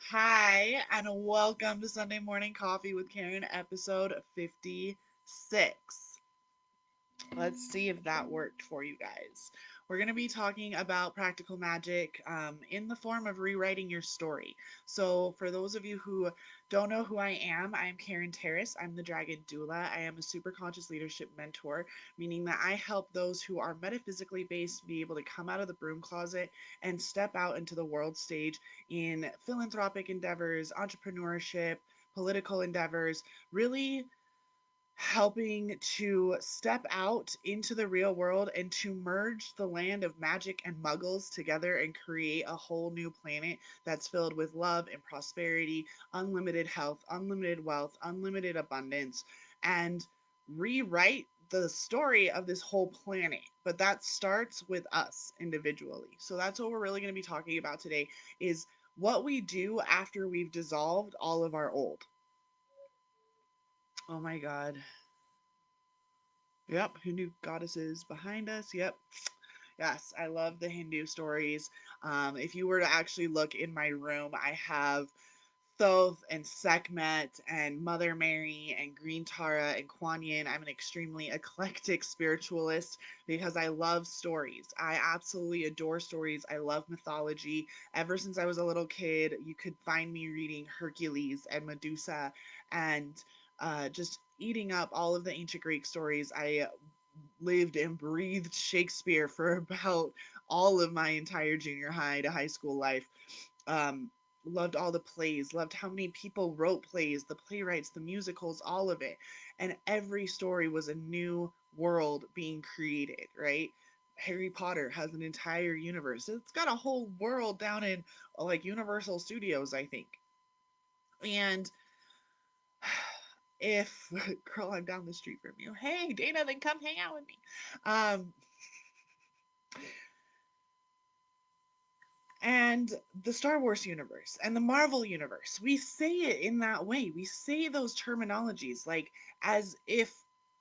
Hi, and welcome to Sunday Morning Coffee with Caryn, episode 56. Let's see if that worked for you guys. We're going to be talking about practical magic in the form of rewriting your story. So, for those of you who don't know who I'm Caryn Terrace. I'm the Dragon Doula. I am a super conscious leadership mentor, meaning that I help those who are metaphysically based be able to come out of the broom closet and step out into the world stage in philanthropic endeavors, entrepreneurship, political endeavors, really helping to step out into the real world and to merge the land of magic and muggles together and create a whole new planet that's filled with love and prosperity, unlimited health, unlimited wealth, unlimited abundance, and rewrite the story of this whole planet. But that starts with us individually. So that's what we're really going to be talking about today is what we do after we've dissolved all of our old. Oh my god. Yep, Hindu goddesses behind us. Yep. Yes, I love the Hindu stories. If you were to actually look in my room, I have Thoth and Sekhmet and Mother Mary and Green Tara and Kuan Yin. I'm an extremely eclectic spiritualist because I love stories. I absolutely adore stories. I love mythology. Ever since I was a little kid, you could find me reading Hercules and Medusa and just eating up all of the ancient Greek stories. I lived and breathed Shakespeare for about all of my entire junior high to high school life. Loved all the plays, loved how many people wrote plays, the playwrights, the musicals, all of it. And every story was a new world being created, right? Harry Potter has an entire universe. It's got a whole world down in like Universal Studios, I think. And if girl, I'm down the street from you. Hey, Dana, then come hang out with me. Um, and the Star Wars universe and the Marvel universe. We say it in that way. We say those terminologies like as if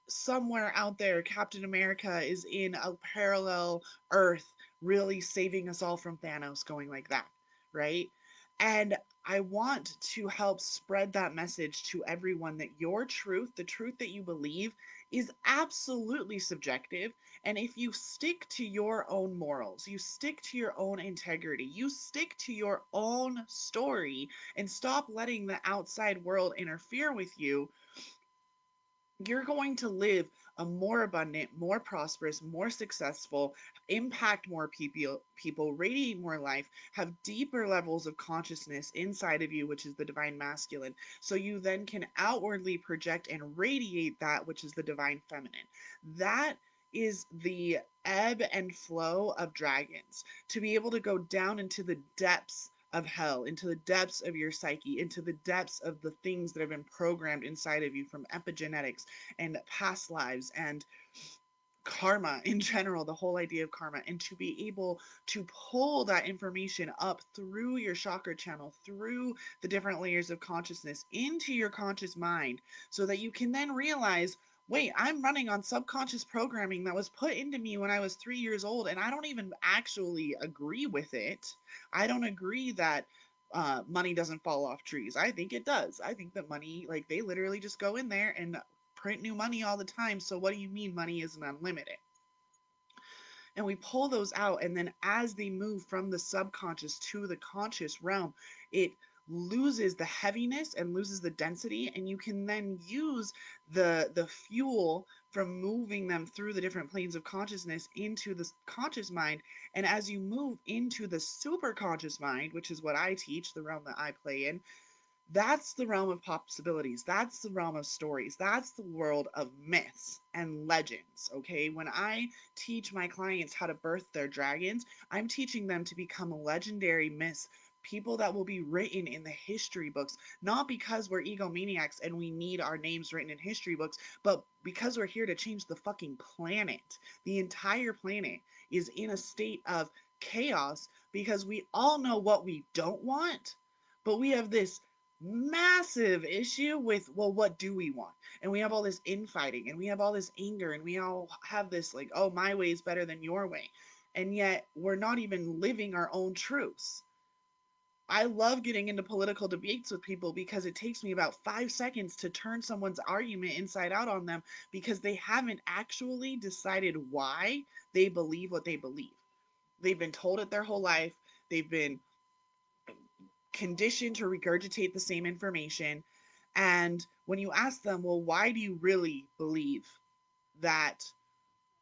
somewhere out there Captain America is in a parallel Earth really saving us all from Thanos going like that, right? And I want to help spread that message to everyone that your truth, the truth that you believe, is absolutely subjective, and if you stick to your own morals, you stick to your own integrity, you stick to your own story and stop letting the outside world interfere with you, you're going to live a more abundant, more prosperous, more successful, impact more people, radiate more life, have deeper levels of consciousness inside of you, which is the divine masculine. So you then can outwardly project and radiate that, which is the divine feminine. That is the ebb and flow of dragons. To be able to go down into the depths of hell, into the depths of your psyche, into the depths of the things that have been programmed inside of you from epigenetics and past lives and karma in general, the whole idea of karma, and to be able to pull that information up through your chakra channel, through the different layers of consciousness into your conscious mind, so that you can then realize, wait, I'm running on subconscious programming that was put into me when I was 3 years old, and I don't even actually agree with it. I don't agree that money doesn't fall off trees. I think it does. I think that money, like, they literally just go in there and print new money all the time. So what do you mean money isn't unlimited? And we pull those out, and then as they move from the subconscious to the conscious realm, it loses the heaviness and loses the density, and you can then use the fuel from moving them through the different planes of consciousness into the conscious mind. And as you move into the super conscious mind, which is what I teach, the realm that I play in, that's the realm of possibilities. That's the realm of stories. That's the world of myths and legends. Okay. When I teach my clients how to birth their dragons, I'm teaching them to become legendary myths, people that will be written in the history books, not because we're egomaniacs and we need our names written in history books, but because we're here to change the fucking planet. The entire planet is in a state of chaos because we all know what we don't want, but we have this massive issue with, well, what do we want? And we have all this infighting and we have all this anger and we all have this like, oh, my way is better than your way, and yet we're not even living our own truths. I love getting into political debates with people because it takes me about 5 seconds to turn someone's argument inside out on them because they haven't actually decided why they believe what they believe. They've been told it their whole life. They've been conditioned to regurgitate the same information. And when you ask them, well, why do you really believe that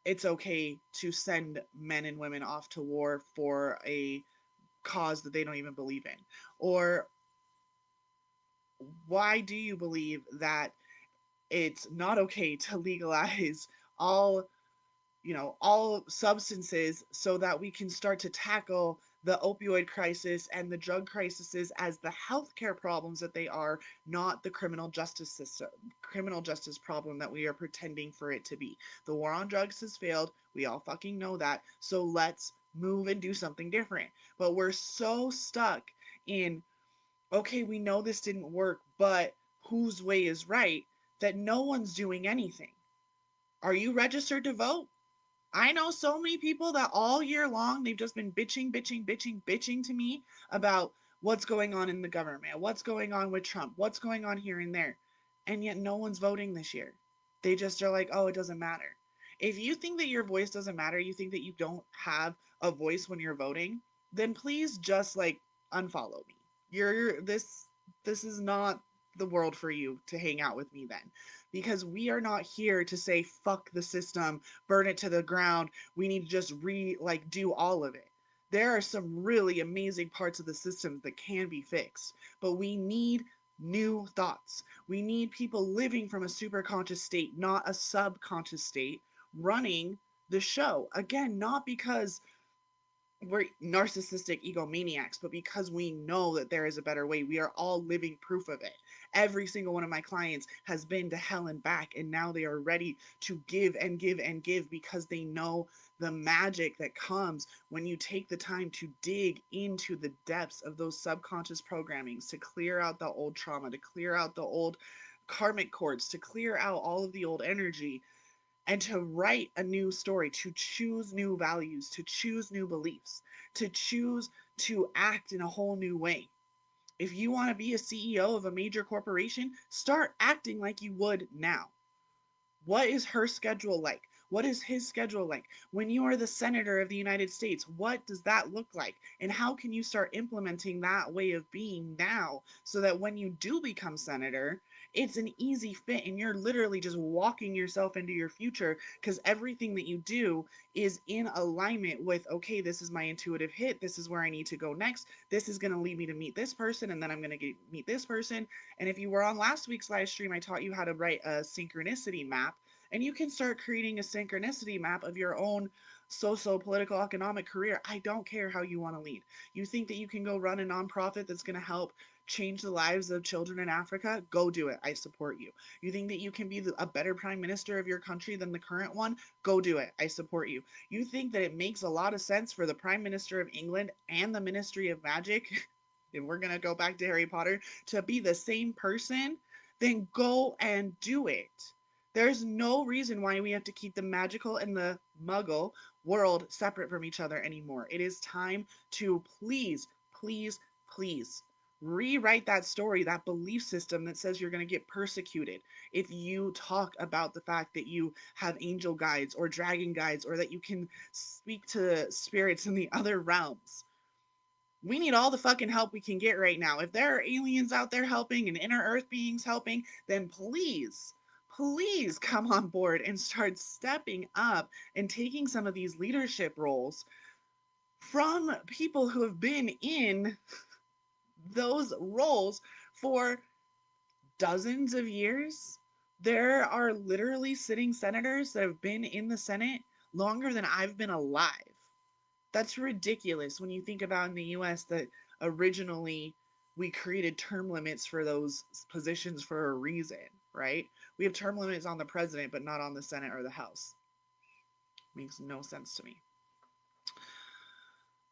it's okay to send men and women off to war for a cause that they don't even believe in? Or why do you believe that it's not okay to legalize all all substances so that we can start to tackle the opioid crisis and the drug crises as the healthcare problems that they are, not the criminal justice problem that we are pretending for it to be. The war on drugs has failed. We all fucking know that. So let's move and do something different. But we're so stuck in, okay, we know this didn't work, but whose way is right, that no one's doing anything. Are you registered to vote? I know so many people that all year long they've just been bitching, bitching, bitching, bitching to me about what's going on in the government, what's going on with Trump, what's going on here and there. And yet no one's voting this year. They just are like, oh, it doesn't matter. If you think that your voice doesn't matter, you think that you don't have a voice when you're voting, then please just like unfollow me. You're this is not the world for you to hang out with me then. Because we are not here to say fuck the system, burn it to the ground. We need to just do all of it. There are some really amazing parts of the systems that can be fixed, but we need new thoughts. We need people living from a superconscious state, not a subconscious state, running the show. Again, not because we're narcissistic egomaniacs, but because we know that there is a better way. We are all living proof of it. Every single one of my clients has been to hell and back, and now they are ready to give and give and give because they know the magic that comes when you take the time to dig into the depths of those subconscious programmings, to clear out the old trauma, to clear out the old karmic cords, to clear out all of the old energy, and to write a new story, to choose new values, to choose new beliefs, to choose to act in a whole new way. If you want to be a CEO of a major corporation, start acting like you would now. What is her schedule like? What is his schedule like? When you are the senator of the United States, what does that look like? And how can you start implementing that way of being now so that when you do become senator, it's an easy fit and you're literally just walking yourself into your future because everything that you do is in alignment with, okay, this is my intuitive hit. This is where I need to go next. This is going to lead me to meet this person, and then I'm going to meet this person. And if you were on last week's live stream, I taught you how to write a synchronicity map, and you can start creating a synchronicity map of your own social, political, economic career. I don't care how you want to lead. You think that you can go run a nonprofit that's going to help change the lives of children in Africa? Go do it. I support you. You think that you can be a better prime minister of your country than the current one? Go do it. I support you. You think that it makes a lot of sense for the prime minister of England and the Ministry of Magic, if we're going to go back to Harry Potter, to be the same person? Then go and do it. There's no reason why we have to keep the magical and the muggle world separate from each other anymore. It is time to please, please, please rewrite that story, that belief system that says you're going to get persecuted if you talk about the fact that you have angel guides or dragon guides or that you can speak to spirits in the other realms. We need all the fucking help we can get right now. If there are aliens out there helping and inner earth beings helping, then please, please come on board and start stepping up and taking some of these leadership roles from people who have been in those roles for dozens of years. There are literally sitting senators that have been in the Senate longer than I've been alive. That's ridiculous when you think about in the US that originally we created term limits for those positions for a reason, right? We have term limits on the president, but not on the Senate or the House. Makes no sense to me.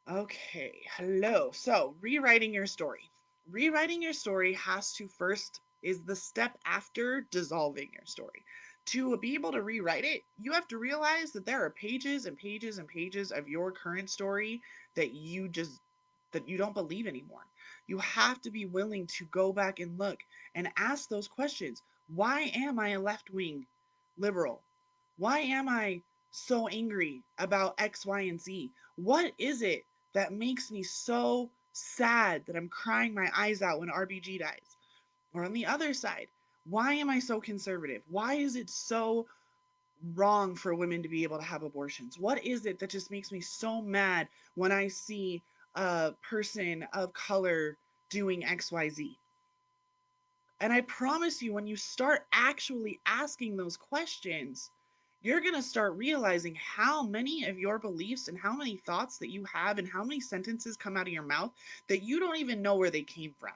Okay, hello. So, rewriting your story. Rewriting your story has to first, is the step after dissolving your story. To be able to rewrite it, you have to realize that there are pages and pages and pages of your current story that you don't believe anymore. You have to be willing to go back and look and ask those questions. Why am I a left wing liberal? Why am I so angry about X, Y, and Z? What is it that makes me so sad that I'm crying my eyes out when RBG dies? Or on the other side, why am I so conservative? Why is it so wrong for women to be able to have abortions? What is it that just makes me so mad when I see a person of color doing XYZ? And I promise you, when you start actually asking those questions, you're going to start realizing how many of your beliefs and how many thoughts that you have and how many sentences come out of your mouth that you don't even know where they came from.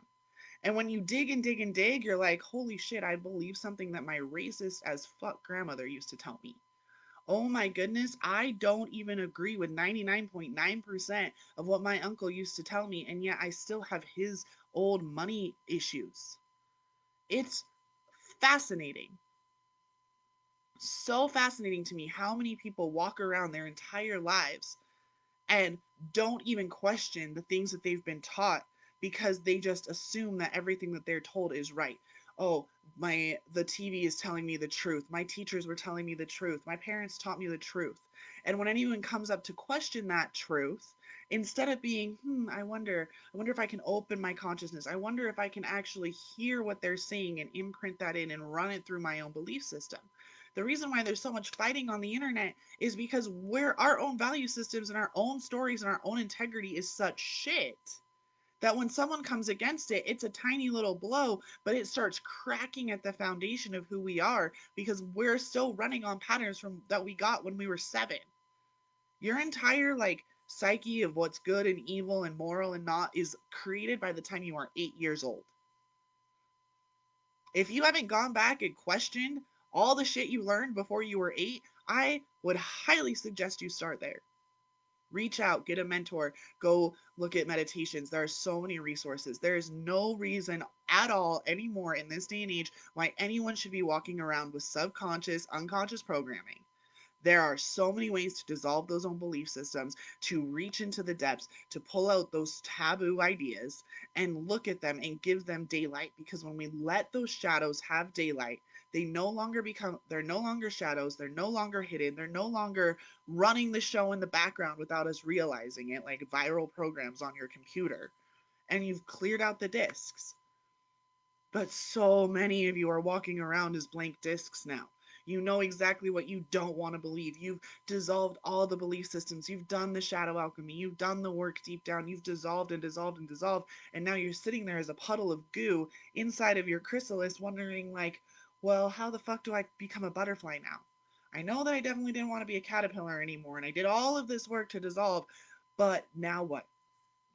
And when you dig and dig and dig, you're like, holy shit, I believe something that my racist as fuck grandmother used to tell me. Oh my goodness, I don't even agree with 99.9% of what my uncle used to tell me, and yet I still have his old money issues. It's fascinating. So fascinating to me how many people walk around their entire lives and don't even question the things that they've been taught because they just assume that everything that they're told is right. Oh, the TV is telling me the truth. My teachers were telling me the truth. My parents taught me the truth. And when anyone comes up to question that truth, instead of being, I wonder if I can open my consciousness. I wonder if I can actually hear what they're saying and imprint that in and run it through my own belief system. The reason why there's so much fighting on the internet is because our own value systems and our own stories and our own integrity is such shit that when someone comes against it, it's a tiny little blow, but it starts cracking at the foundation of who we are because we're still running on patterns from that we got when we were 7. Your entire like psyche of what's good and evil and moral and not is created by the time you are 8 years old. If you haven't gone back and questioned all the shit you learned before you were 8, I would highly suggest you start there. Reach out, get a mentor, go look at meditations. There are so many resources. There is no reason at all anymore in this day and age why anyone should be walking around with subconscious, unconscious programming. There are so many ways to dissolve those own belief systems, to reach into the depths, to pull out those taboo ideas and look at them and give them daylight. Because when we let those shadows have daylight, they're no longer shadows, they're no longer hidden, they're no longer running the show in the background without us realizing it, like viral programs on your computer. And you've cleared out the disks. But so many of you are walking around as blank discs now. You know exactly what you don't want to believe. You've dissolved all the belief systems. You've done the shadow alchemy. You've done the work deep down. You've dissolved and dissolved and dissolved. And now you're sitting there as a puddle of goo inside of your chrysalis, wondering, like, well, how the fuck do I become a butterfly now? I know that I definitely didn't want to be a caterpillar anymore. And I did all of this work to dissolve. But now what?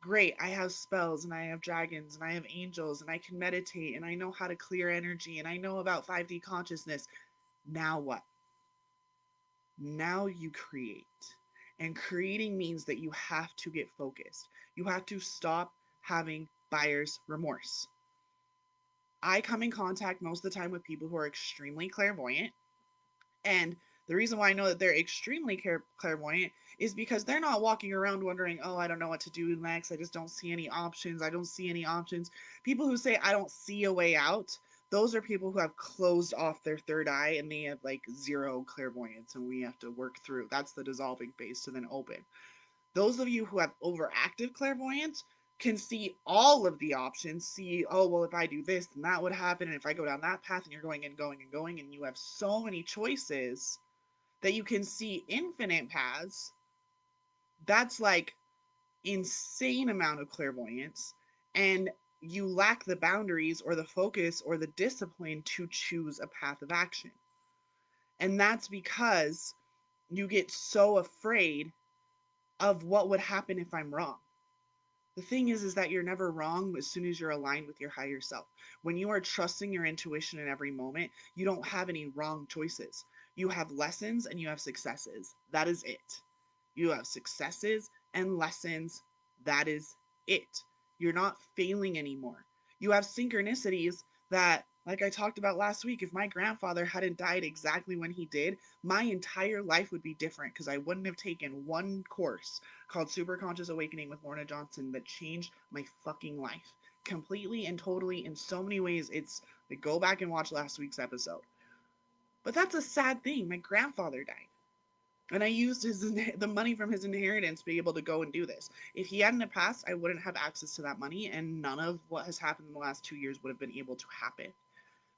Great, I have spells and I have dragons and I have angels and I can meditate and I know how to clear energy and I know about 5D consciousness. Now what? Now you create. And creating means that you have to get focused. You have to stop having buyer's remorse. I come in contact most of the time with people who are extremely clairvoyant. And the reason why I know that they're extremely clairvoyant is because they're not walking around wondering, oh, I don't know what to do next. I just don't see any options. I don't see any options. People who say, I don't see a way out, those are people who have closed off their third eye and they have like zero clairvoyance and we have to work through. That's the dissolving phase to then open. Those of you who have overactive clairvoyance can see all of the options, see, oh, well, if I do this, then that would happen. And if I go down that path, and you're going and going and going, and you have so many choices that you can see infinite paths, that's like insane amount of clairvoyance. And you lack the boundaries or the focus or the discipline to choose a path of action. And that's because you get so afraid of what would happen if I'm wrong. The thing is that you're never wrong as soon as you're aligned with your higher self. When you are trusting your intuition in every moment, you don't have any wrong choices. You have lessons and you have successes. That is it. You have successes and lessons. That is it. You're not failing anymore. You have synchronicities that, like I talked about last week, if my grandfather hadn't died exactly when he did, my entire life would be different because I wouldn't have taken one course called Super Conscious Awakening with Lorna Johnson that changed my fucking life. completely and totally in so many ways. It's like, go back and watch last week's episode. But that's a sad thing. My grandfather died. And I used the money from his inheritance to be able to go and do this. If he hadn't have passed, I wouldn't have access to that money, and none of what has happened in the last 2 years would have been able to happen.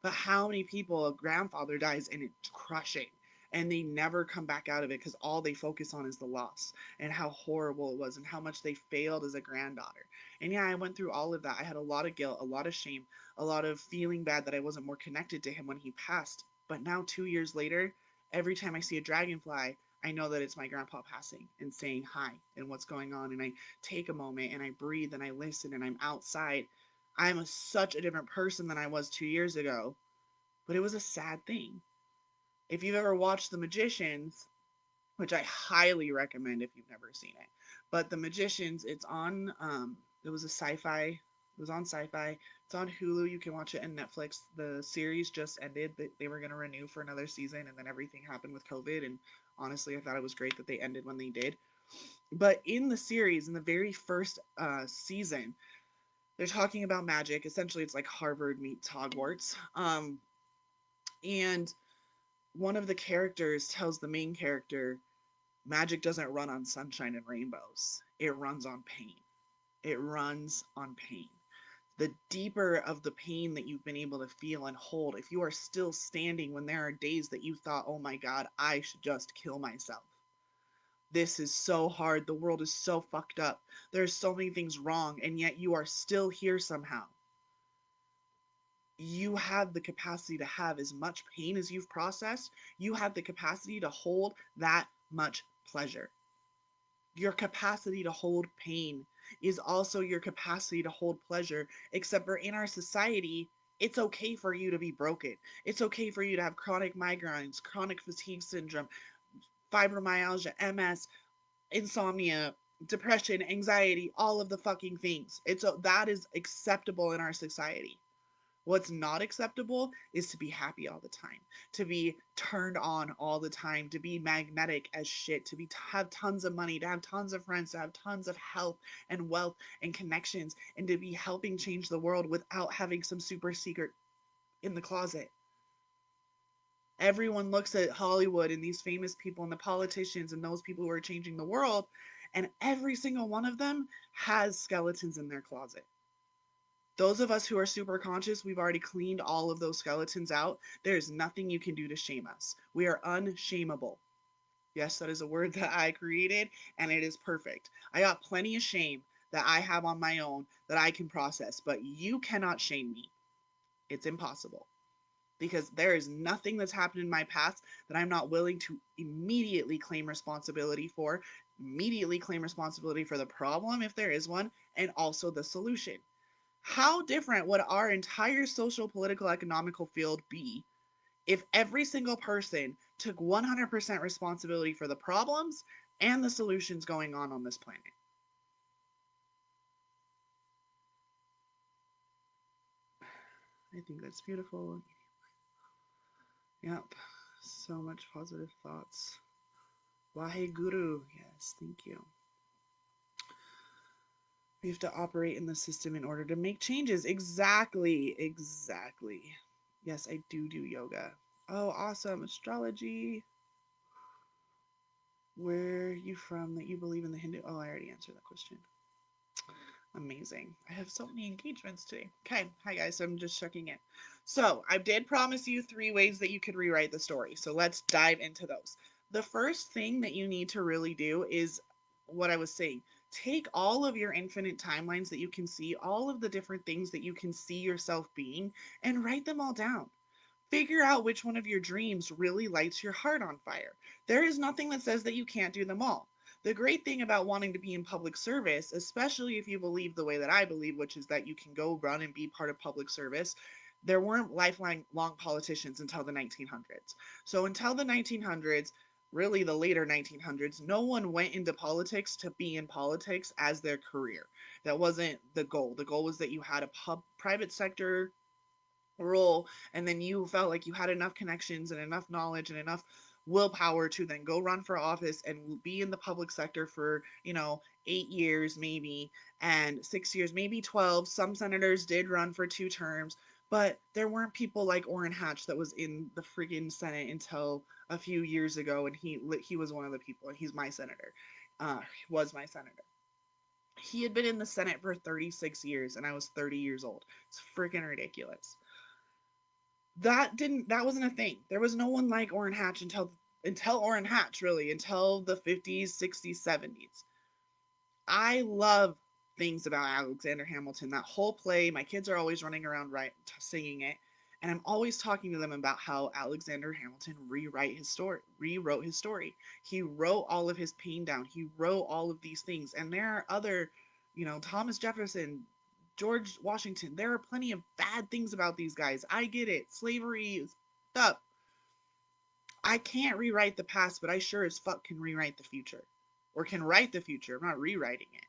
But how many people a grandfather dies and it's crushing, and they never come back out of it because all they focus on is the loss and how horrible it was and how much they failed as a granddaughter. And yeah, I went through all of that. I had a lot of guilt, a lot of shame, a lot of feeling bad that I wasn't more connected to him when he passed. But now 2 years later, every time I see a dragonfly, I know that it's my grandpa passing and saying hi and what's going on. And I take a moment and I breathe and I listen and I'm outside. Such a different person than I was 2 years ago, but it was a sad thing. If you've ever watched The Magicians, which I highly recommend if you've never seen it, but The Magicians, it was a sci-fi, it was on sci-fi. It's on Hulu. You can watch it on Netflix. The series just ended. They were going to renew for another season, and then everything happened with COVID. And honestly, I thought it was great that they ended when they did. But in the series, in the very first season, they're talking about magic. Essentially, it's like Harvard meets Hogwarts. And one of the characters tells the main character, magic doesn't run on sunshine and rainbows. It runs on pain. It runs on pain. The deeper of the pain that you've been able to feel and hold, if you are still standing when there are days that you thought, oh my God, I should just kill myself. This is so hard. The world is so fucked up. There's so many things wrong, and yet you are still here somehow. You have the capacity to have as much pain as you've processed. You have the capacity to hold that much pleasure. Your capacity to hold pain is also your capacity to hold pleasure, except for in our society, it's okay for you to be broken. It's okay for you to have chronic migraines, chronic fatigue syndrome, fibromyalgia, MS, insomnia, depression, anxiety, all of the fucking things. That is acceptable in our society. What's not acceptable is to be happy all the time, to be turned on all the time, to be magnetic as shit, have tons of money, to have tons of friends, to have tons of health and wealth and connections, and to be helping change the world without having some super secret in the closet. Everyone looks at Hollywood and these famous people and the politicians and those people who are changing the world, and every single one of them has skeletons in their closet. Those of us who are super conscious, we've already cleaned all of those skeletons out. There's nothing you can do to shame us. We are unshameable. Yes, that is a word that I created, and it is perfect. I got plenty of shame that I have on my own that I can process, but you cannot shame me. It's impossible. Because there is nothing that's happened in my past that I'm not willing to immediately claim responsibility for, immediately claim responsibility for the problem if there is one, and also the solution. How different would our entire social, political, economical field be if every single person took 100% responsibility for the problems and the solutions going on this planet? I think that's beautiful. Yep. So much positive thoughts. Waheguru. Yes, thank you. We have to operate in the system in order to make changes. Exactly. Exactly. Yes, I do yoga. Oh, awesome. Astrology. Where are you from that you believe in the Hindu? Oh, I already answered that question. Amazing. I have so many engagements today. Okay. Hi, guys. I'm just checking in. So, I did promise you 3 ways that you could rewrite the story. So, let's dive into those. The first thing that you need to really do is what I was saying. Take all of your infinite timelines that you can see, all of the different things that you can see yourself being, and write them all down. Figure out which one of your dreams really lights your heart on fire. There is nothing that says that you can't do them all. The great thing about wanting to be in public service, especially if you believe the way that I believe, which is that you can go run and be part of public service, there weren't lifelong long politicians until the 1900s. So until the 1900s, really the later 1900s, no one went into politics to be in politics as their career. That wasn't the goal. The goal was that you had a private sector role, and then you felt like you had enough connections and enough knowledge and enough willpower to then go run for office and be in the public sector for, 8 years maybe, and 6 years, maybe 12. Some senators did run for 2 terms, but there weren't people like Orrin Hatch that was in the friggin' Senate until a few years ago, and he was one of the people, and he's my senator. Was my senator. He had been in the Senate for 36 years, and I was 30 years old. It's freaking ridiculous. That wasn't a thing. There was no one like Orrin Hatch until Orrin Hatch, really, until the 50s, 60s, 70s. I love things about Alexander Hamilton. That whole play, my kids are always running around singing it, and I'm always talking to them about how Alexander Hamilton rewrote his story. He wrote all of his pain down. He wrote all of these things, and there are other, Thomas Jefferson, George Washington. There are plenty of bad things about these guys. I get it. Slavery is up. I can't rewrite the past, but I sure as fuck can rewrite the future, or can write the future. I'm not rewriting it.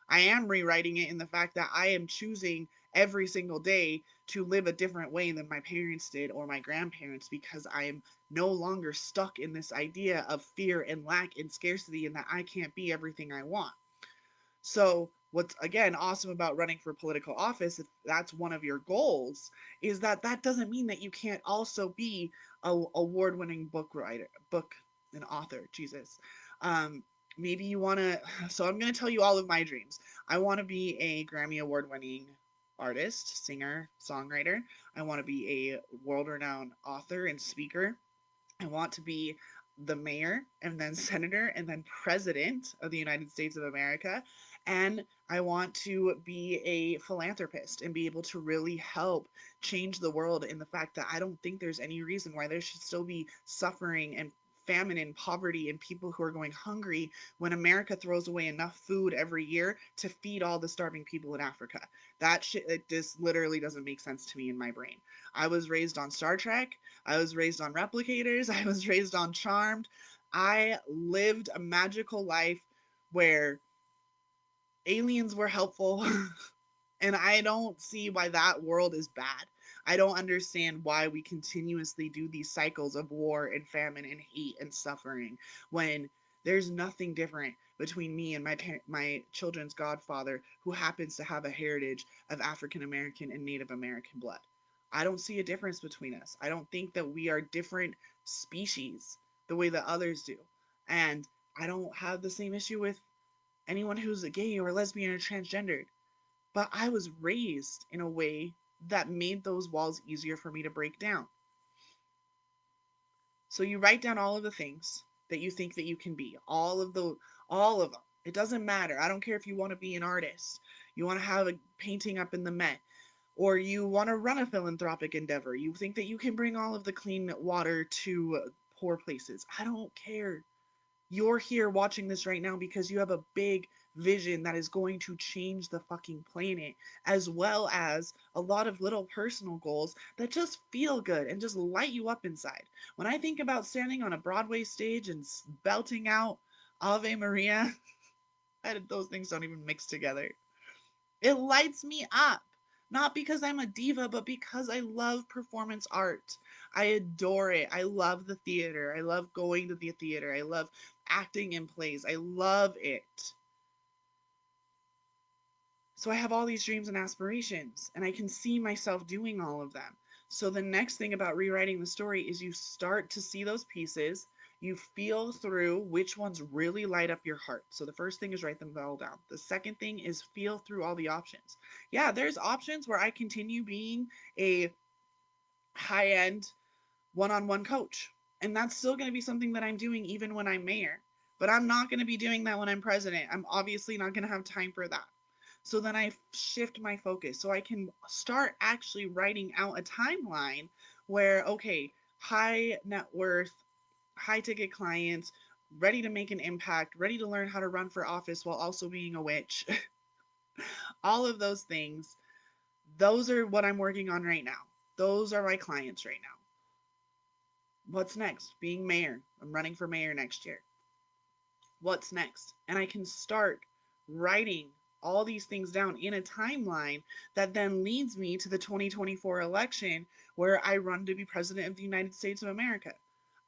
I am rewriting it in the fact that I am choosing every single day to live a different way than my parents did or my grandparents, because I am no longer stuck in this idea of fear and lack and scarcity and that I can't be everything I want. So, what's again awesome about running for political office, if that's one of your goals, is that that doesn't mean that you can't also be a award-winning book and author. Jesus, um, maybe you want to. So I'm going to tell you all of my dreams. I want to be a Grammy award-winning artist, singer, songwriter. I want to be a world-renowned author and speaker. I want to be the mayor and then senator and then president of the United States of America. And I want to be a philanthropist and be able to really help change the world in the fact that I don't think there's any reason why there should still be suffering and famine and poverty and people who are going hungry when America throws away enough food every year to feed all the starving people in Africa. That shit, it just literally doesn't make sense to me in my brain. I was raised on Star Trek. I was raised on replicators. I was raised on Charmed. I lived a magical life where aliens were helpful. And I don't see why that world is bad. I don't understand why we continuously do these cycles of war and famine and hate and suffering when there's nothing different between me and my children's godfather, who happens to have a heritage of African American and Native American blood. I don't see a difference between us. I don't think that we are different species the way that others do. And I don't have the same issue with anyone who's a gay or lesbian or transgendered, but I was raised in a way that made those walls easier for me to break down. So you write down all of the things that you think that you can be, all of them. It doesn't matter. I don't care if you want to be an artist, you want to have a painting up in the Met, or you want to run a philanthropic endeavor. You think that you can bring all of the clean water to poor places. I don't care. You're here watching this right now because you have a big vision that is going to change the fucking planet, as well as a lot of little personal goals that just feel good and just light you up inside. When I think about standing on a Broadway stage and belting out Ave Maria, those things don't even mix together. It lights me up. Not because I'm a diva, but because I love performance art. I adore it. I love the theater. I love going to the theater. I love acting in plays. I love it. So I have all these dreams and aspirations, and I can see myself doing all of them. So the next thing about rewriting the story is you start to see those pieces, you feel through which ones really light up your heart. So the first thing is write them all down. The second thing is feel through all the options. Yeah, there's options where I continue being a high end one-on-one coach. And that's still going to be something that I'm doing even when I'm mayor. But I'm not going to be doing that when I'm president. I'm obviously not going to have time for that. So then I shift my focus so I can start actually writing out a timeline where, okay, high net worth, high ticket clients, ready to make an impact, ready to learn how to run for office while also being a witch. All of those things, those are what I'm working on right now. Those are my clients right now. What's next? Being mayor. I'm running for mayor next year. What's next? And I can start writing all these things down in a timeline that then leads me to the 2024 election where I run to be president of the United States of America.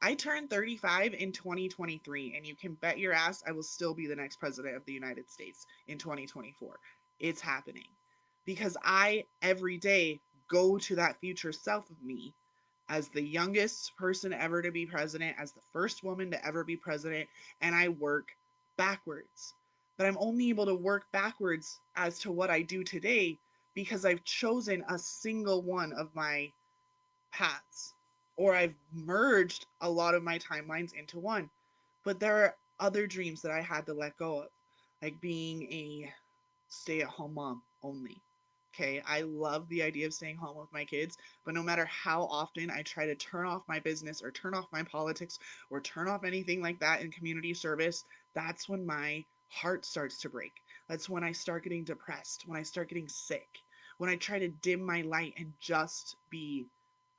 I turned 35 in 2023, and you can bet your ass I will still be the next president of the United States in 2024. It's happening because I every day go to that future self of me as the youngest person ever to be president, as the first woman to ever be president, and I work backwards. But I'm only able to work backwards as to what I do today because I've chosen a single one of my paths, or I've merged a lot of my timelines into one. But there are other dreams that I had to let go of, like being a stay at home mom only. Okay, I love the idea of staying home with my kids, but no matter how often I try to turn off my business or turn off my politics or turn off anything like that in community service, that's when my heart starts to break. That's when I start getting depressed, when I start getting sick, when I try to dim my light and just be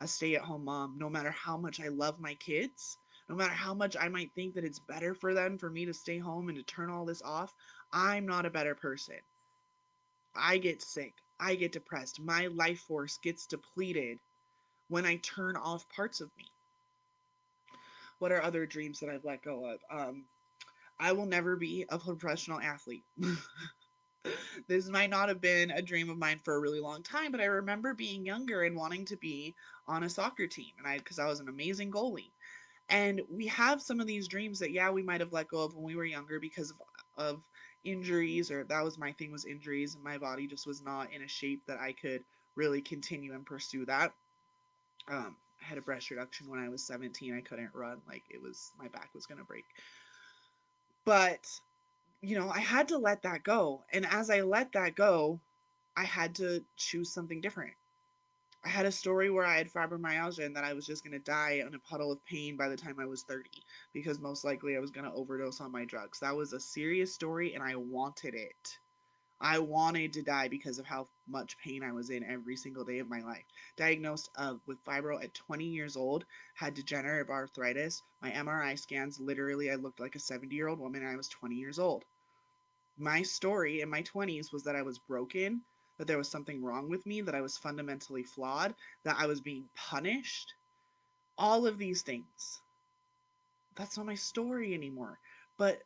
a stay at home mom, no matter how much I love my kids, no matter how much I might think that it's better for them for me to stay home and to turn all this off, I'm not a better person. I get sick. I get depressed. My life force gets depleted when I turn off parts of me. What are other dreams that I've let go of? I will never be a professional athlete. This might not have been a dream of mine for a really long time, but I remember being younger and wanting to be on a soccer team, and because I was an amazing goalie. And we have some of these dreams that yeah we might have let go of when we were younger because of injuries, or that was my thing, was injuries, and my body just was not in a shape that I could really continue and pursue that. I had a breast reduction when I was 17. I couldn't run, like it was, my back was going to break. But I had to let that go, and as I let that go, I had to choose something different. I had a story where I had fibromyalgia and that I was just going to die in a puddle of pain by the time I was 30 because most likely I was going to overdose on my drugs. That was a serious story and I wanted it. I wanted to die because of how much pain I was in every single day of my life. Diagnosed with fibro at 20 years old, had degenerative arthritis. My MRI scans, literally, I looked like a 70-year-old woman and I was 20 years old. My story in my 20s was that I was broken, that there was something wrong with me, that I was fundamentally flawed, that I was being punished. All of these things. That's not my story anymore. But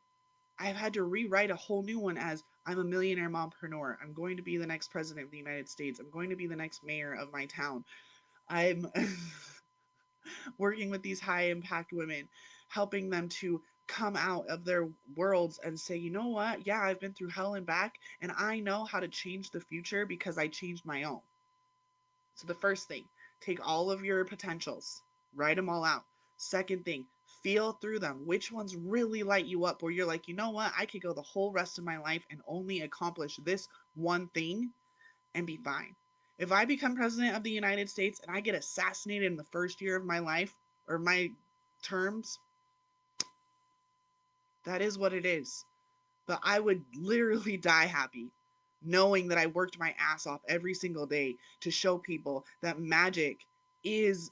I've had to rewrite a whole new one as I'm a millionaire mompreneur. I'm going to be the next president of the United States. I'm going to be the next mayor of my town. I'm working with these high impact women, helping them to come out of their worlds and say, you know what? Yeah, I've been through hell and back, and I know how to change the future because I changed my own. So, the first thing, take all of your potentials, write them all out. Second thing, feel through them. Which ones really light you up where you're like, you know what? I could go the whole rest of my life and only accomplish this one thing and be fine. If I become president of the United States and I get assassinated in the first year of my life or my terms, that is what it is. But I would literally die happy knowing that I worked my ass off every single day to show people that magic is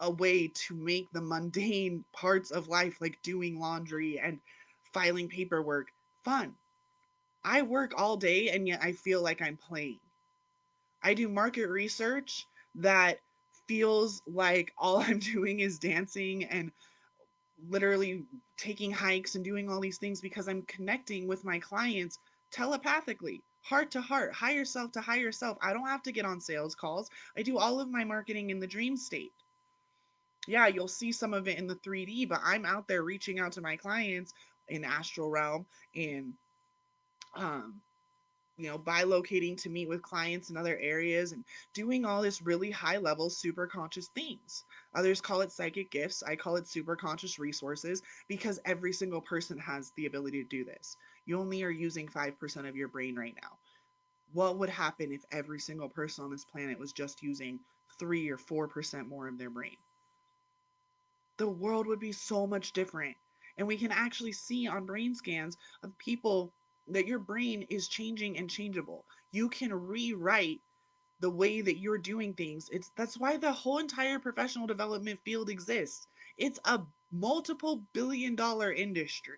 a way to make the mundane parts of life, like doing laundry and filing paperwork, fun. I work all day and yet I feel like I'm playing. I do market research that feels like all I'm doing is dancing and literally taking hikes and doing all these things because I'm connecting with my clients telepathically, heart to heart, higher self to higher self. I don't have to get on sales calls. I do all of my marketing in the dream state. Yeah, you'll see some of it in the 3D, but I'm out there reaching out to my clients in astral realm, in um bilocating to meet with clients in other areas and doing all this really high level super conscious things. Others call it psychic gifts. I call it super conscious resources because every single person has the ability to do this. You only are using 5% of your brain right now. What would happen if every single person on this planet was just using 3 or 4% more of their brain? The world would be so much different. And we can actually see on brain scans of people that your brain is changing and changeable. You can rewrite the way that you're doing things. That's why the whole entire professional development field exists. It's a multiple billion-dollar industry.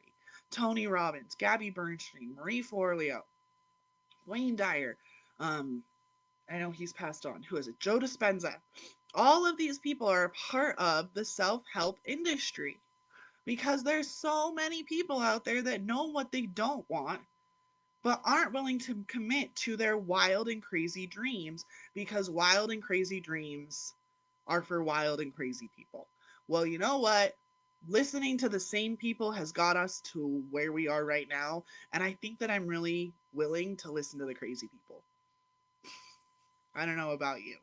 Tony Robbins, Gabby Bernstein, Marie Forleo, Wayne Dyer, um, I know he's passed on. Who is it? Joe Dispenza. All of these people are part of the self-help industry because there's so many people out there that know what they don't want but aren't willing to commit to their wild and crazy dreams because wild and crazy dreams are for wild and crazy people. Well, you know what? Listening to the same people has got us to where we are right now, and I think that I'm really willing to listen to the crazy people. I don't know about you.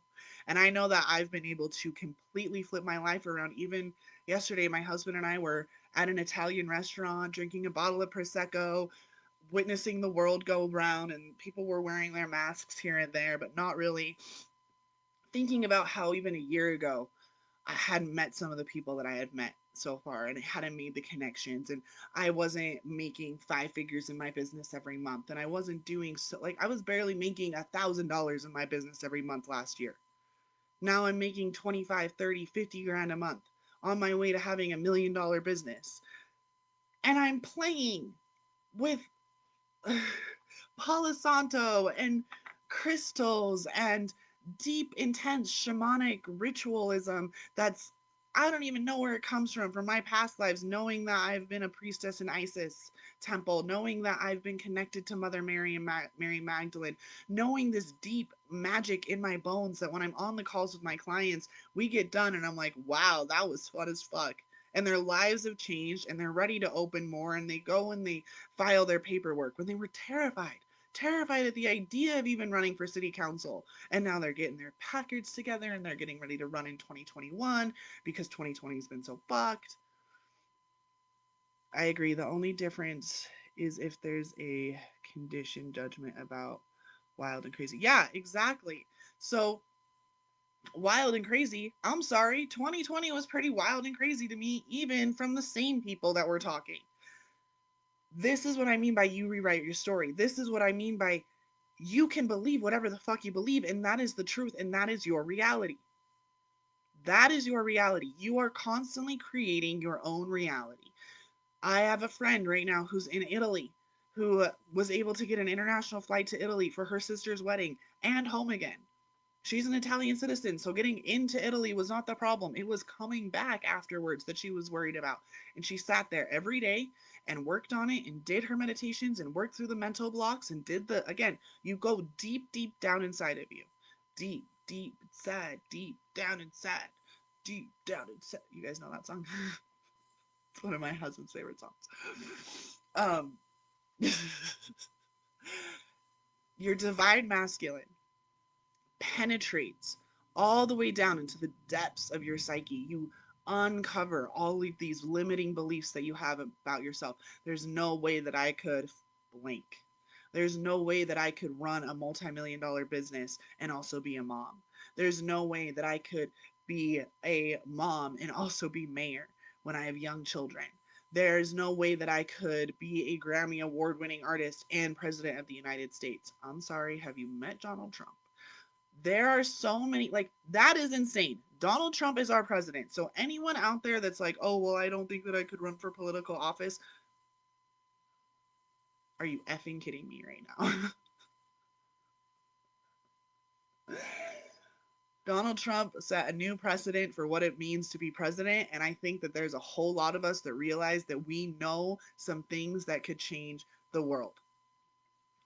And I know that I've been able to completely flip my life around. Even yesterday, my husband and I were at an Italian restaurant drinking a bottle of Prosecco, witnessing the world go round, and people were wearing their masks here and there, but not really thinking about how even a year ago I hadn't met some of the people that I had met so far and hadn't made the connections, and I wasn't making five figures in my business every month, and I wasn't doing so, like, I was barely making $1,000 in my business every month last year. Now I'm making 25, 30, 50 grand a month on my way to having $1 million business. And I'm playing with Palo Santo and crystals and deep, intense shamanic ritualism that's, I don't even know where it comes from my past lives, knowing that I've been a priestess in Isis temple, knowing that I've been connected to Mother Mary and Mary Magdalene, knowing this deep magic in my bones that when I'm on the calls with my clients, we get done and I'm like, wow, that was fun as fuck. And their lives have changed and they're ready to open more and they go and they file their paperwork when they were terrified at the idea of even running for city council. And now they're getting their package together and they're getting ready to run in 2021 because 2020 has been so fucked. I agree. The only difference is if there's a condition judgment about wild and crazy. Yeah, exactly. So, wild and crazy, I'm sorry, 2020 was pretty wild and crazy to me, even from the same people that were talking. This is what I mean by you rewrite your story. This is what I mean by you can believe whatever the fuck you believe, and that is the truth, and that is your reality. That is your reality. You are constantly creating your own reality. I have a friend right now who's in Italy who was able to get an international flight to Italy for her sister's wedding and home again. She's an Italian citizen, so getting into Italy was not the problem. It was coming back afterwards that she was worried about. And she sat there every day and worked on it and did her meditations and worked through the mental blocks and did the, again, you go deep, deep down inside of you. Deep, deep inside, deep down inside, deep down inside. You guys know that song? It's one of my husband's favorite songs. Um, your divine masculine penetrates all the way down into the depths of your psyche. You uncover all of these limiting beliefs that you have about yourself. There's no way that I could blank. There's no way that I could run a multi-million dollar business and also be a mom. There's no way that I could be a mom and also be mayor when I have young children. There's no way that I could be a Grammy award winning artist and president of the United States. I'm sorry, have you met Donald Trump? There are so many, like, that is insane. Donald Trump is our president. So anyone out there that's like, oh, well, I don't think that I could run for political office, are you effing kidding me right now? Donald Trump set a new precedent for what it means to be president. And I think that there's a whole lot of us that realize that we know some things that could change the world.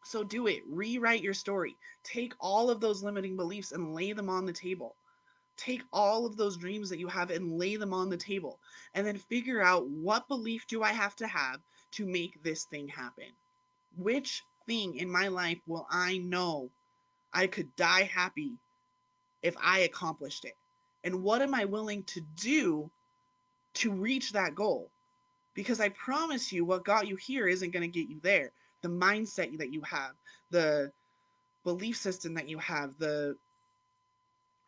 So do it. Rewrite your story. Take all of those limiting beliefs and lay them on the table. Take all of those dreams that you have and lay them on the table. And then figure out, what belief do I have to make this thing happen? Which thing in my life will I know I could die happy if I accomplished it? And what am I willing to do to reach that goal? Because I promise you, what got you here isn't going to get you there. The mindset that you have, the belief system that you have, the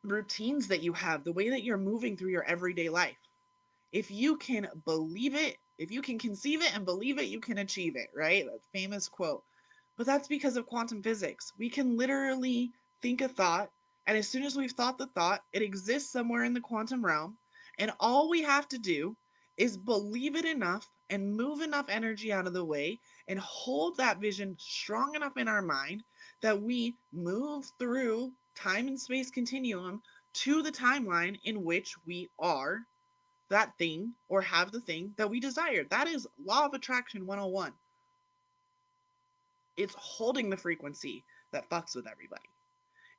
routines that you have, the way that you're moving through your everyday life. If you can believe it, if you can conceive it and believe it, you can achieve it, right? That famous quote. But that's because of quantum physics. We can literally think a thought, and as soon as we've thought the thought, it exists somewhere in the quantum realm, and all we have to do is believe it enough and move enough energy out of the way and hold that vision strong enough in our mind that we move through time and space continuum to the timeline in which we are that thing or have the thing that we desire. That is law of attraction 101. It's holding the frequency that fucks with everybody.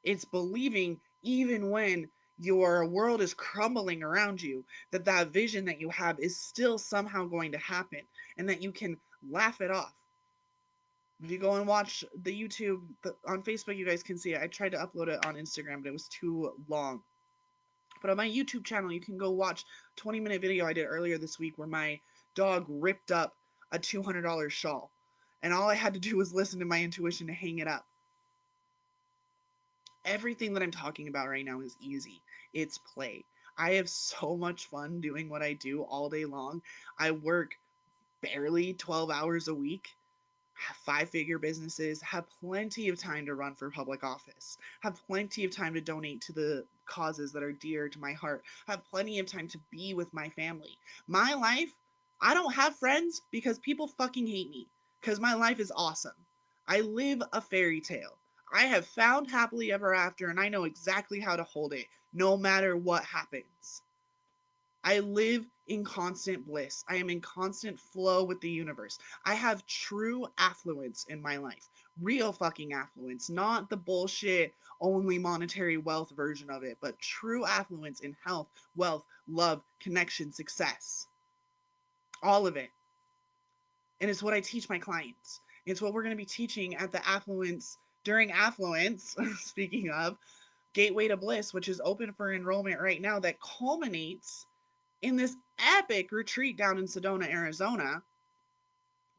It's believing even when your world is crumbling around you that that vision that you have is still somehow going to happen and that you can laugh it off. If you go and watch the YouTube on Facebook, you guys can see it. I tried to upload it on Instagram, but it was too long. But on my YouTube channel, you can go watch 20-minute video I did earlier this week where my dog ripped up a $200 shawl. And all I had to do was listen to my intuition to hang it up. Everything that I'm talking about right now is easy. It's play. I have so much fun doing what I do all day long. I work barely 12 hours a week, have 5-figure businesses, have plenty of time to run for public office, have plenty of time to donate to the causes that are dear to my heart, have plenty of time to be with my family. My life, I don't have friends because people fucking hate me because my life is awesome. I live a fairy tale. I have found happily ever after and I know exactly how to hold it no matter what happens. I live in constant bliss. I am in constant flow with the universe. I have true affluence in my life. Real fucking affluence. Not the bullshit only monetary wealth version of it, but true affluence in health, wealth, love, connection, success. All of it. And it's what I teach my clients. It's what we're going to be teaching at the affluence, during affluence, speaking of, Gateway to Bliss, which is open for enrollment right now, that culminates in this epic retreat down in Sedona, Arizona.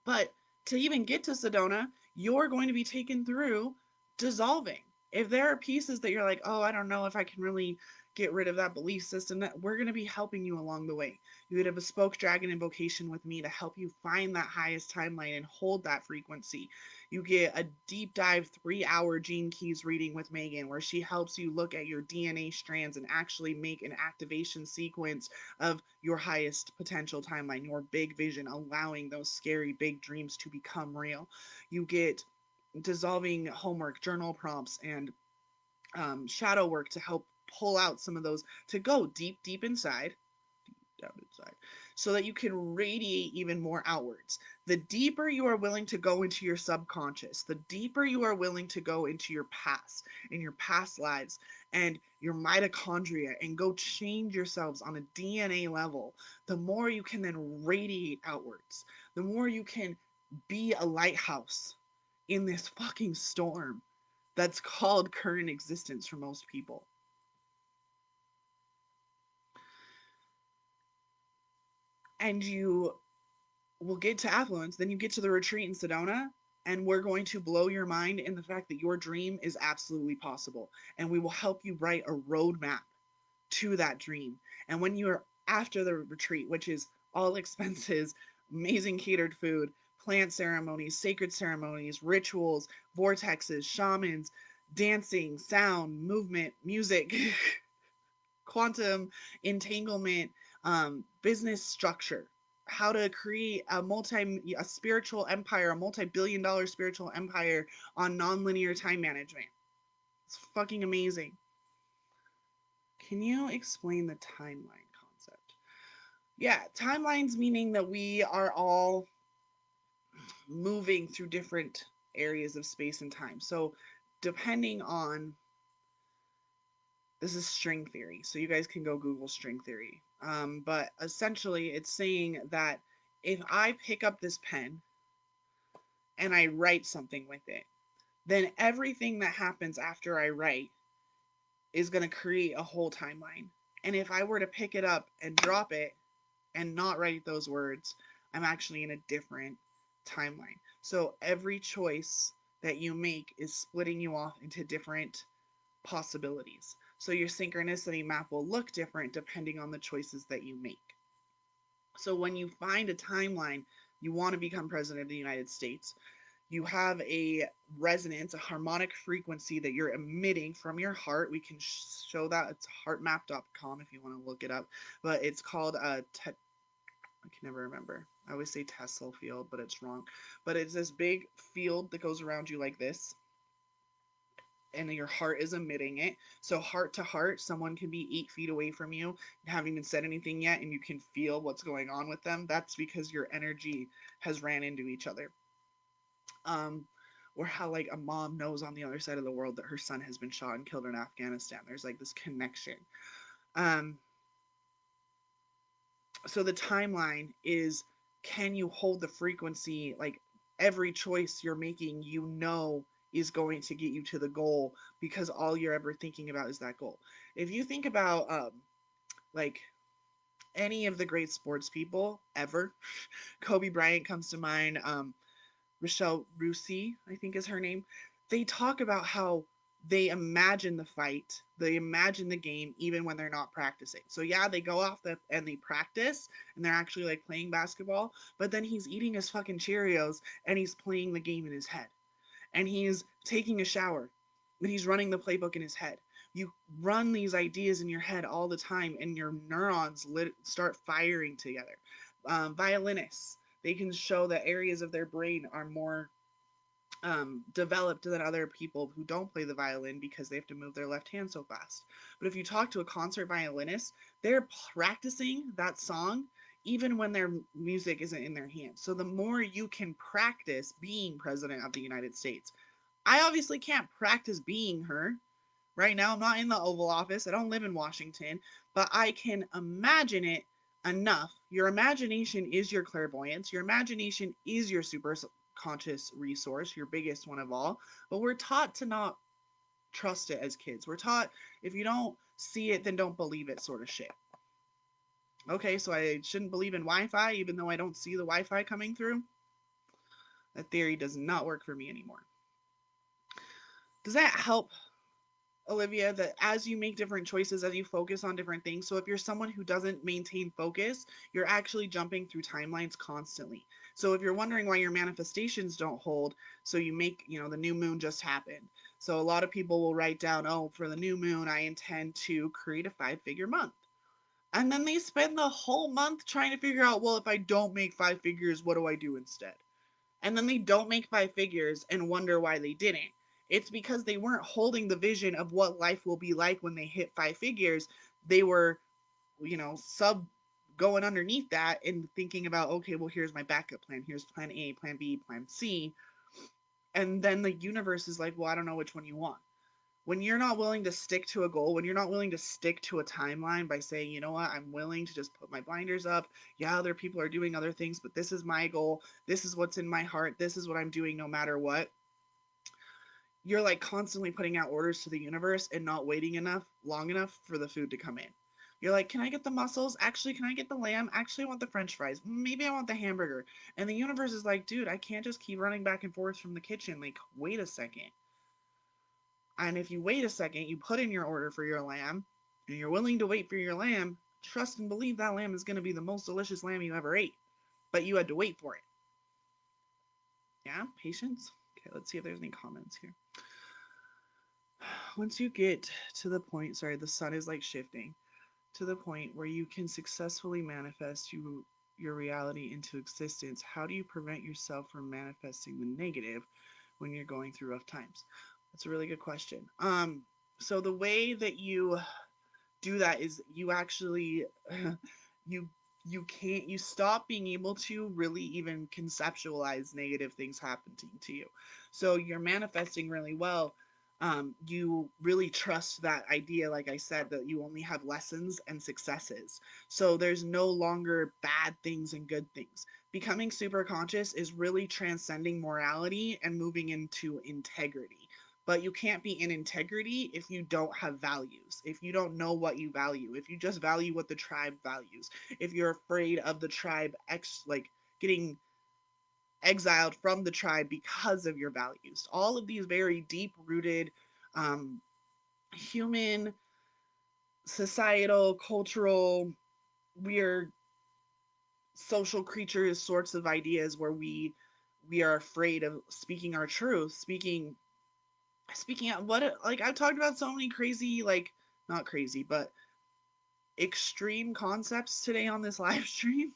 But to even get to Sedona, you're going to be taken through dissolving. If there are pieces that you're like, oh, I don't know if I can really get rid of that belief system, that we're going to be helping you along the way. You get a bespoke dragon invocation with me to help you find that highest timeline and hold that frequency. You get a deep dive 3-hour Gene Keys reading with Megan, where she helps you look at your DNA strands and actually make an activation sequence of your highest potential timeline, your big vision, allowing those scary big dreams to become real. You get dissolving homework, journal prompts, and shadow work to help pull out some of those, to go deep, deep inside, down inside, so that you can radiate even more outwards. The deeper you are willing to go into your subconscious, the deeper you are willing to go into your past, in your past lives, and your mitochondria, and go change yourselves on a DNA level, the more you can then radiate outwards, the more you can be a lighthouse in this fucking storm that's called current existence for most people. And you will get to affluence, then you get to the retreat in Sedona, and we're going to blow your mind in the fact that your dream is absolutely possible. And we will help you write a roadmap to that dream. And when you're after the retreat, which is all expenses, amazing catered food, plant ceremonies, sacred ceremonies, rituals, vortexes, shamans, dancing, sound, movement, music, quantum entanglement, business structure, how to create a spiritual empire, a multi-billion-dollar spiritual empire on non-linear time management. It's fucking amazing. Can you explain the timeline concept? Yeah, timelines meaning that we are all moving through different areas of space and time. So depending on, this is string theory, so you guys can go Google string theory. But essentially, it's saying that if I pick up this pen and I write something with it, then everything that happens after I write is going to create a whole timeline. And if I were to pick it up and drop it and not write those words, I'm actually in a different timeline. So every choice that you make is splitting you off into different possibilities. So your synchronicity map will look different depending on the choices that you make. So when you find a timeline, you want to become president of the United States, you have a resonance, a harmonic frequency that you're emitting from your heart. We can show that. It's heartmap.com if you want to look it up. But it's called I can never remember. I always say Tesla field, but it's wrong. But it's this big field that goes around you like this. and your heart is emitting it. So heart to heart, someone can be 8 feet away from you and haven't even said anything yet, and you can feel what's going on with them. That's because your energy has ran into each other. Um, or how like a mom knows on the other side of the world that her son has been shot and killed in Afghanistan. There's like this connection. Um, so the timeline is, can you hold the frequency? Like every choice you're making, is going to get you to the goal because all you're ever thinking about is that goal. If you think about like any of the great sports people ever, Kobe Bryant comes to mind. Rochelle Rusi, I think is her name. They talk about how they imagine the fight, they imagine the game even when they're not practicing. So yeah, they go off and they practice and they're actually like playing basketball, but then he's eating his fucking Cheerios and he's playing the game in his head. And he's taking a shower and he's running the playbook in his head. You run these ideas in your head all the time and your neurons start firing together. Violinists, they can show that areas of their brain are more developed than other people who don't play the violin because they have to move their left hand so fast. But if you talk to a concert violinist, they're practicing that song even when their music isn't in their hands. So the more you can practice being president of the United States, I obviously can't practice being her. Right now, I'm not in the Oval Office. I don't live in Washington, but I can imagine it enough. Your imagination is your clairvoyance. Your imagination is your super conscious resource, your biggest one of all. But we're taught to not trust it as kids. We're taught if you don't see it, then don't believe it, sort of shit. Okay, so I shouldn't believe in Wi Fi even though I don't see the Wi Fi coming through? That theory does not work for me anymore. Does that help, Olivia, that as you make different choices, as you focus on different things, so if you're someone who doesn't maintain focus, you're actually jumping through timelines constantly. So if you're wondering why your manifestations don't hold, so you make, the new moon just happened. So a lot of people will write down, oh, for the new moon, I intend to create a 5 figure month. And then they spend the whole month trying to figure out, well, if I don't make 5 figures, what do I do instead? And then they don't make 5 figures and wonder why they didn't. It's because they weren't holding the vision of what life will be like when they hit 5 figures. They were, sub going underneath that and thinking about, okay, well, here's my backup plan. Here's plan A, plan B, plan C. And then the universe is like, well, I don't know which one you want. When you're not willing to stick to a goal, when you're not willing to stick to a timeline by saying, you know what, I'm willing to just put my blinders up. Yeah, other people are doing other things, but this is my goal. This is what's in my heart. This is what I'm doing no matter what. You're like constantly putting out orders to the universe and not waiting long enough for the food to come in. You're like, can I get the mussels? Actually, can I get the lamb? Actually, I want the french fries. Maybe I want the hamburger. And the universe is like, dude, I can't just keep running back and forth from the kitchen. Like, wait a second. And if you wait a second, you put in your order for your lamb, and you're willing to wait for your lamb, trust and believe that lamb is going to be the most delicious lamb you ever ate. But you had to wait for it. Yeah? Patience? Okay, let's see if there's any comments here. Once you get to the point, sorry, the sun is like shifting, to the point where you can successfully manifest your reality into existence, how do you prevent yourself from manifesting the negative when you're going through rough times? That's a really good question. So the way that you do that is you actually you you stop being able to really even conceptualize negative things happening to you. So you're manifesting really well. You really trust that idea, like I said, that you only have lessons and successes. So there's no longer bad things and good things. Becoming super conscious is really transcending morality and moving into integrity. But you can't be in integrity if you don't have values, if you don't know what you value, if you just value what the tribe values, if you're afraid of the tribe like getting exiled from the tribe because of your values. All of these very deep rooted human, societal, cultural, weird social creatures sorts of ideas where we are afraid of speaking our truth, speaking out what like I've talked about so many crazy, like not crazy but extreme concepts today on this live stream.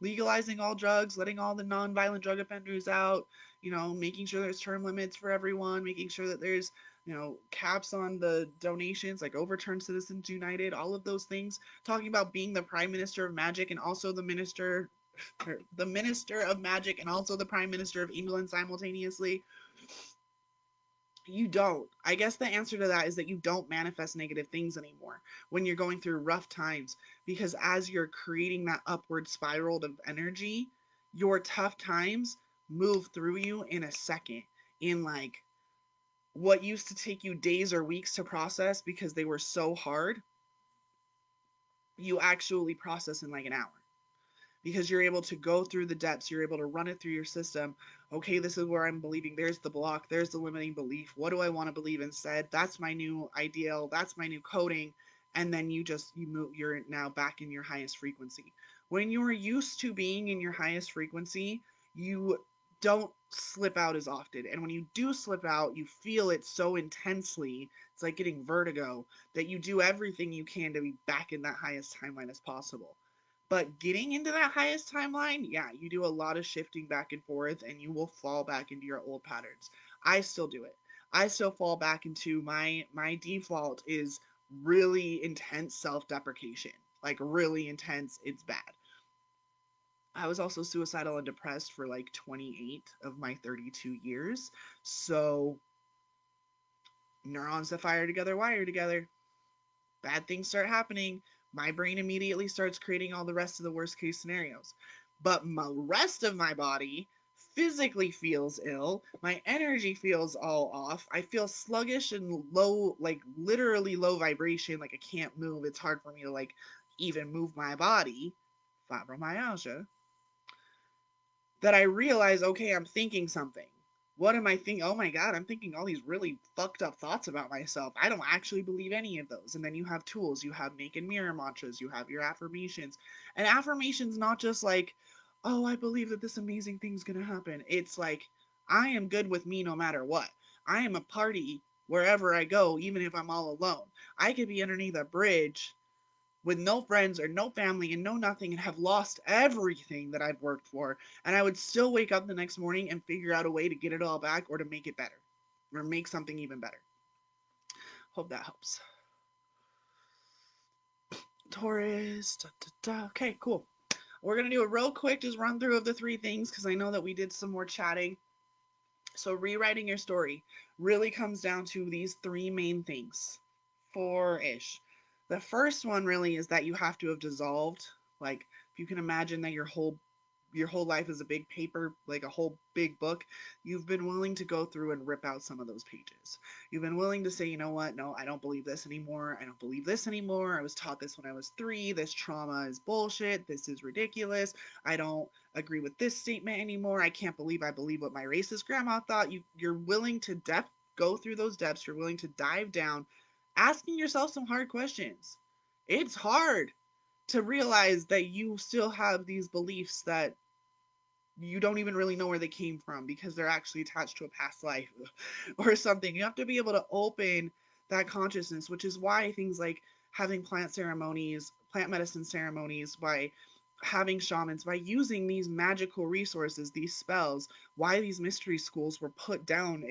Legalizing all drugs, letting all the non-violent drug offenders out, making sure there's term limits for everyone, making sure that there's, caps on the donations, like overturn Citizens United, all of those things. Talking about being the prime minister of magic and also the minister, or the minister of magic and also the prime minister of England simultaneously. You don't. I guess the answer to that is that you don't manifest negative things anymore when you're going through rough times, because as you're creating that upward spiral of energy, your tough times move through you in a second. In like what used to take you days or weeks to process because they were so hard, you actually process in like an hour, because you're able to go through the depths, you're able to run it through your system. Okay, this is where I'm believing. There's the block, there's the limiting belief. What do I want to believe instead? That's my new ideal, that's my new coding. And then you move, you're now back in your highest frequency. When you're used to being in your highest frequency, you don't slip out as often. And when you do slip out, you feel it so intensely. It's like getting vertigo, that you do everything you can to be back in that highest timeline as possible. But getting into that highest timeline, yeah, you do a lot of shifting back and forth and you will fall back into your old patterns. I still do it. I still fall back into my default is really intense self-deprecation. Like really intense, it's bad. I was also suicidal and depressed for like 28 of my 32 years. So neurons that fire together wire together. Bad things start happening, my brain immediately starts creating all the rest of the worst case scenarios. But my rest of my body physically feels ill. My energy feels all off. I feel sluggish and low, like literally low vibration, like I can't move. It's hard for me to like even move my body. Fibromyalgia, that I realize, okay, I'm thinking something. What am I thinking? Oh my God, I'm thinking all these really fucked up thoughts about myself. I don't actually believe any of those. And then you have tools, you have naked mirror mantras, you have your affirmations. And affirmations, not just like, oh, I believe that this amazing thing's gonna happen. It's like, I am good with me no matter what. I am a party wherever I go, even if I'm all alone. I could be underneath a bridge with no friends or no family and no nothing and have lost everything that I've worked for, and I would still wake up the next morning and figure out a way to get it all back or to make it better or make something even better. Hope that helps. Taurus. Da, da, da. Okay, cool. We're going to do a real quick just run through of the three things because I know that we did some more chatting. So, rewriting your story really comes down to these three main things, four ish. The first one really is that you have to have dissolved. Like, if you can imagine that your whole life is a big paper, like a whole big book, you've been willing to go through and rip out some of those pages. You've been willing to say, you know what, no, I don't believe this anymore. I don't believe this anymore. I was taught this when I was 3. This trauma is bullshit. This is ridiculous. I don't agree with this statement anymore. I can't believe I believe what my racist grandma thought. You're willing to go through those depths. You're willing to dive down, asking yourself some hard questions. It's hard to realize that you still have these beliefs that you don't even really know where they came from because they're actually attached to a past life or something. You have to be able to open that consciousness, which is why things like having plant ceremonies, plant medicine ceremonies, by having shamans, by using these magical resources, these spells, why these mystery schools were put down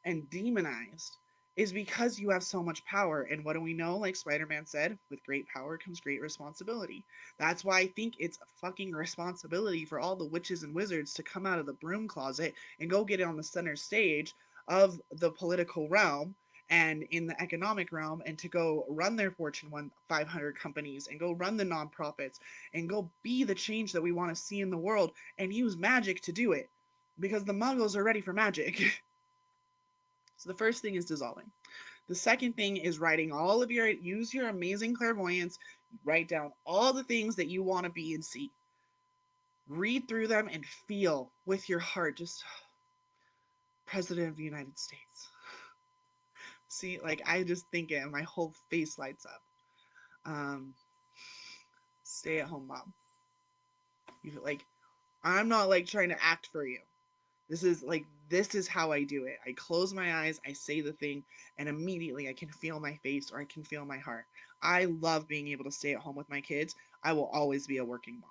and demonized is because you have so much power. And what do we know? Like Spider-Man said, with great power comes great responsibility. That's why I think it's a fucking responsibility for all the witches and wizards to come out of the broom closet and go get on the center stage of the political realm and in the economic realm, and to go run their Fortune 500 companies and go run the nonprofits and go be the change that we want to see in the world and use magic to do it, because the muggles are ready for magic. So the first thing is dissolving. The second thing is writing all of use your amazing clairvoyance, write down all the things that you want to be and see. Read through them and feel with your heart, just President of the United States. See, like I just think it and my whole face lights up. Um, Stay at home mom. You like, I'm not like trying to act for you. This is how I do it. I close my eyes, I say the thing, and immediately I can feel my face or I can feel my heart. I love being able to stay at home with my kids. I will always be a working mom.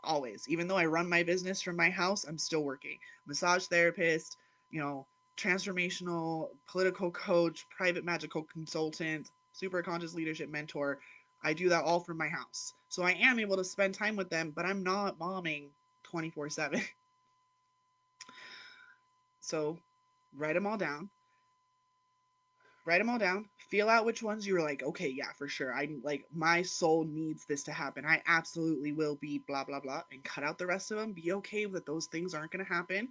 always. Even though I run my business from my house, I'm still working. Massage therapist, you know, transformational political coach, private magical consultant, super conscious leadership mentor. I do that all from my house. So I am able to spend time with them, but I'm not momming 24/7. So write them all down. Write them all down. Feel out which ones you're like, okay, yeah, for sure. I like my soul needs this to happen. I absolutely will be blah blah blah, and cut out the rest of them. Be okay that those things aren't going to happen,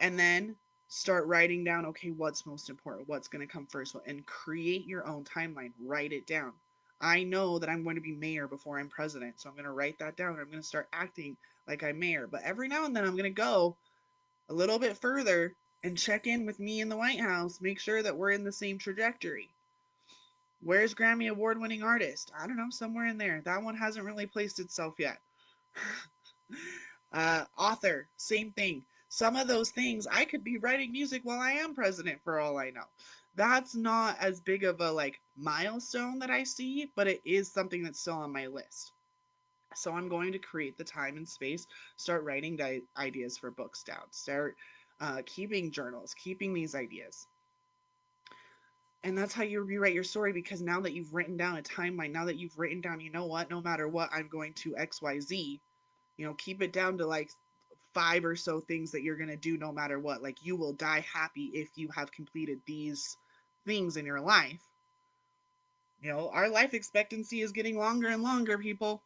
and then start writing down, okay, what's most important, what's going to come first, and create your own timeline. Write it down. I know that I'm going to be mayor before I'm president, so I'm going to write that down. I'm going to start acting like I'm mayor, but every now and then I'm going to go a little bit further and check in with me in the White House, make sure that we're in the same trajectory. Where's Grammy Award winning artist? I don't know, somewhere in there. That one hasn't really placed itself yet. Author, same thing. Some of those things, I could be writing music while I am president for all I know. That's not as big of a like milestone that I see, but it is something that's still on my list. So I'm going to create the time and space, start writing ideas for books down, start keeping journals, keeping these ideas. And that's how you rewrite your story, because now that you've written down a timeline, now that you've written down, you know what, no matter what, I'm going to XYZ, keep it down to like five or so things that you're going to do no matter what. Like, you will die happy if you have completed these things in your life. Our life expectancy is getting longer and longer, people.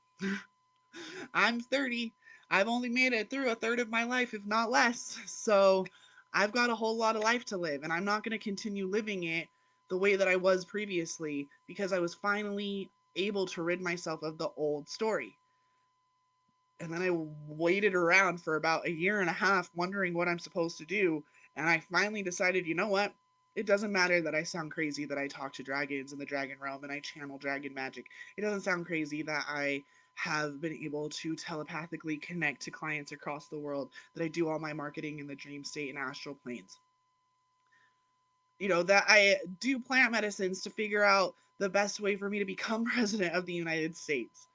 I'm 30. I've only made it through a third of my life, if not less. So I've got a whole lot of life to live, and I'm not going to continue living it the way that I was previously, because I was finally able to rid myself of the old story. And then I waited around for about a year and a half wondering what I'm supposed to do. And I finally decided, you know what? It doesn't matter that I sound crazy that I talk to dragons in the dragon realm and I channel dragon magic. It doesn't sound crazy that I have been able to telepathically connect to clients across the world, that I do all my marketing in the dream state and astral planes. That I do plant medicines to figure out the best way for me to become president of the United States.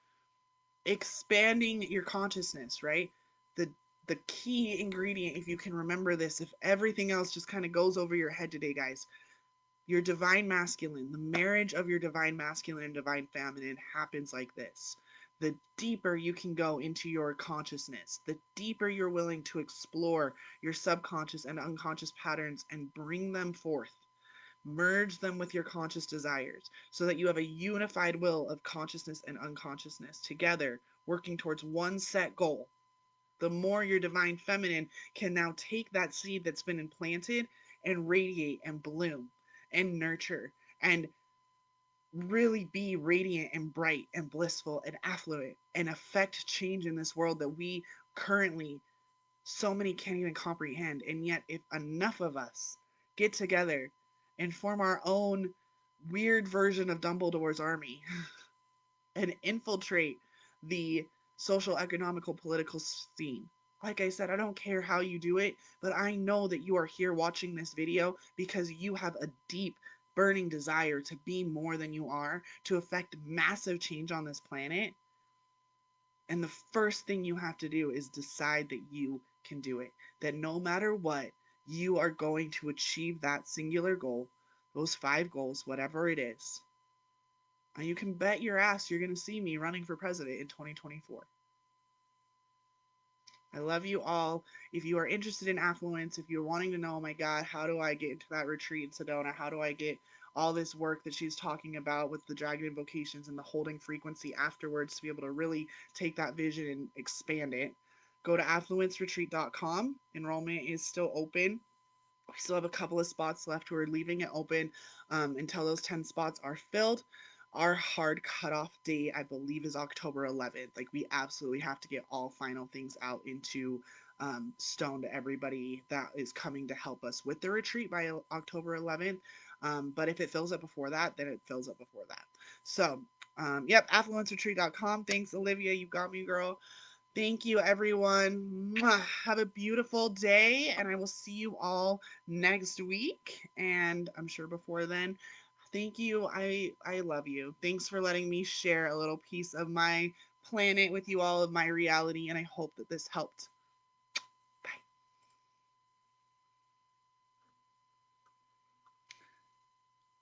Expanding your consciousness, right? The key ingredient, if you can remember this, if everything else just kind of goes over your head today, guys, your divine masculine, the marriage of your divine masculine and divine feminine happens like this. The deeper you can go into your consciousness, the deeper you're willing to explore your subconscious and unconscious patterns and bring them forth, merge them with your conscious desires, so that you have a unified will of consciousness and unconsciousness together working towards one set goal. The more your divine feminine can now take that seed that's been implanted and radiate and bloom and nurture and really be radiant and bright and blissful and affluent and affect change in this world that we currently, so many can't even comprehend. And yet, if enough of us get together and form our own weird version of Dumbledore's army and infiltrate the social, economical, political scene. Like I said, I don't care how you do it, but I know that you are here watching this video because you have a deep, burning desire to be more than you are, to affect massive change on this planet. And the first thing you have to do is decide that you can do it. That no matter what, you are going to achieve that singular goal, those 5 goals, whatever it is. And you can bet your ass you're going to see me running for president in 2024. I love you all. If you are interested in affluence, if you're wanting to know, oh my God, how do I get into that retreat in Sedona? How do I get all this work that she's talking about with the dragon invocations and the holding frequency afterwards to be able to really take that vision and expand it? Go to affluenceretreat.com. Enrollment is still open. We still have a couple of spots left. We're leaving it open until those 10 spots are filled. Our hard cutoff date, I believe, is October 11th. Like, we absolutely have to get all final things out into stone to everybody that is coming to help us with the retreat by October 11th. But if it fills up before that, then it fills up before that. So, yep, affluenceretreat.com. Thanks, Olivia. You got me, girl. Thank you, everyone. Have a beautiful day, and I will see you all next week. And I'm sure before then, thank you. I love you. Thanks for letting me share a little piece of my planet with you all of my reality, and I hope that this helped